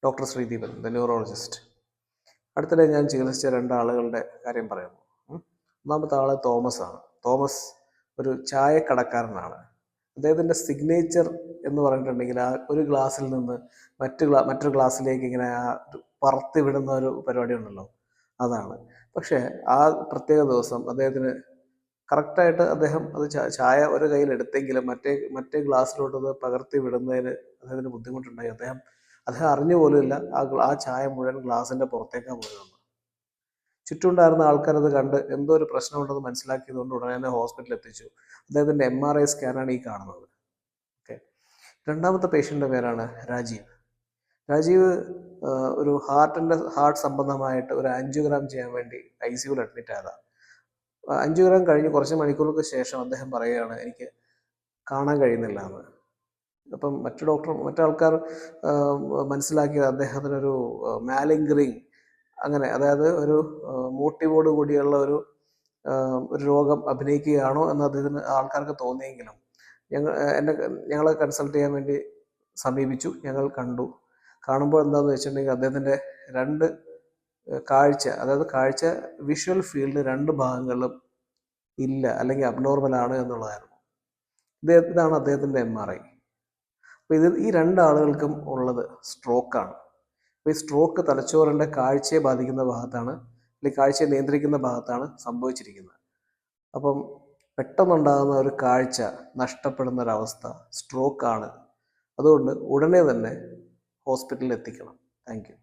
Doctor ശ്രീദീപൻ, the neurologist. അടുത്തിടെ ഞാൻ ചികിത്സിച്ച രണ്ടാളുകളുടെ കാര്യം പറയുന്നു. ഒന്നാമത്തെ ആള് തോമസ് ആണ്. തോമസ് ഒരു ചായക്കടക്കാരനാണ്. അദ്ദേഹത്തിൻ്റെ സിഗ്നേച്ചർ എന്ന് പറഞ്ഞിട്ടുണ്ടെങ്കിൽ ആ ഒരു ഗ്ലാസ്സിൽ നിന്ന് മറ്റൊരു ഗ്ലാസ്സിലേക്ക് ഇങ്ങനെ പറത്തി വിടുന്ന ഒരു പരിപാടി ഉണ്ടല്ലോ, അതാണ്. പക്ഷേ ആ പ്രത്യേക ദിവസം അദ്ദേഹത്തിന് കറക്റ്റായിട്ട് അദ്ദേഹം അത് ചായ ഒരു കയ്യിൽ എടുത്തെങ്കിലും മറ്റേ ഗ്ലാസ്സിലോട്ട് അത് പകർത്തി വിടുന്നതിന് അദ്ദേഹത്തിന് ബുദ്ധിമുട്ടുണ്ടായി. അദ്ദേഹം അറിഞ്ഞു പോലുമില്ല ആ ചായ മുഴുവൻ ഗ്ലാസിൻ്റെ പുറത്തേക്കാണ് പോയതെന്ന്. ചുറ്റുമുണ്ടായിരുന്ന ആൾക്കാരത് കണ്ട് എന്തോ ഒരു പ്രശ്നമുണ്ടെന്ന് മനസ്സിലാക്കിയതുകൊണ്ട് ഉടനെ തന്നെ ഹോസ്പിറ്റലിൽ എത്തിച്ചു. അദ്ദേഹത്തിൻ്റെ MRI സ്കാനാണ് ഈ കാണുന്നത്. ഓക്കെ. രണ്ടാമത്തെ പേഷ്യൻ്റെ പേരാണ് രാജീവ്. രാജീവ് ഒരു ഹാർട്ട് സംബന്ധമായിട്ട് ഒരു ആൻജിയോഗ്രാം ചെയ്യാൻ വേണ്ടി ICUവിൽ അഡ്മിറ്റ് ആയതാണ്. ആൻജിയോഗ്രാം കഴിഞ്ഞ് കുറച്ച് മണിക്കൂറുകൾക്ക് ശേഷം അദ്ദേഹം പറയുകയാണ്, എനിക്ക് കാണാൻ കഴിയുന്നില്ല എന്ന്. അപ്പം മറ്റാൾക്കാർ മനസ്സിലാക്കിയത് അദ്ദേഹത്തിനൊരു മാലിംഗറിങ്, അങ്ങനെ, അതായത് ഒരു മോട്ടീവോട് കൂടിയുള്ള ഒരു രോഗം അഭിനയിക്കുകയാണോ എന്ന് അദ്ദേഹത്തിന് ആൾക്കാർക്ക് തോന്നിയെങ്കിലും ഞങ്ങളെ കൺസൾട്ട് ചെയ്യാൻ വേണ്ടി സമീപിച്ചു. ഞങ്ങൾ കാണുമ്പോൾ എന്താണെന്ന് വെച്ചിട്ടുണ്ടെങ്കിൽ അദ്ദേഹത്തിൻ്റെ കാഴ്ച വിഷ്വൽ ഫീൽഡ് രണ്ട് ഭാഗങ്ങളിലും ഇല്ല, അല്ലെങ്കിൽ അബ്നോർമലാണ് എന്നുള്ളതായിരുന്നു. ഇതാണ് അദ്ദേഹത്തിൻ്റെ MRI. അപ്പോൾ ഈ രണ്ടാളുകൾക്കും ഉള്ളത് സ്ട്രോക്കാണ്. അപ്പോൾ ഈ സ്ട്രോക്ക് തലച്ചോറിൻ്റെ കാഴ്ചയെ ബാധിക്കുന്ന ഭാഗത്താണ്, അല്ലെങ്കിൽ കാഴ്ചയെ നിയന്ത്രിക്കുന്ന ഭാഗത്താണ് സംഭവിച്ചിരിക്കുന്നത്. അപ്പം പെട്ടെന്നുണ്ടാകുന്ന ഒരു കാഴ്ച നഷ്ടപ്പെടുന്ന ഒരവസ്ഥ സ്ട്രോക്കാണ്. അതുകൊണ്ട് ഉടനെ തന്നെ ഹോസ്പിറ്റലിൽ എത്തിക്കണം. Thank you.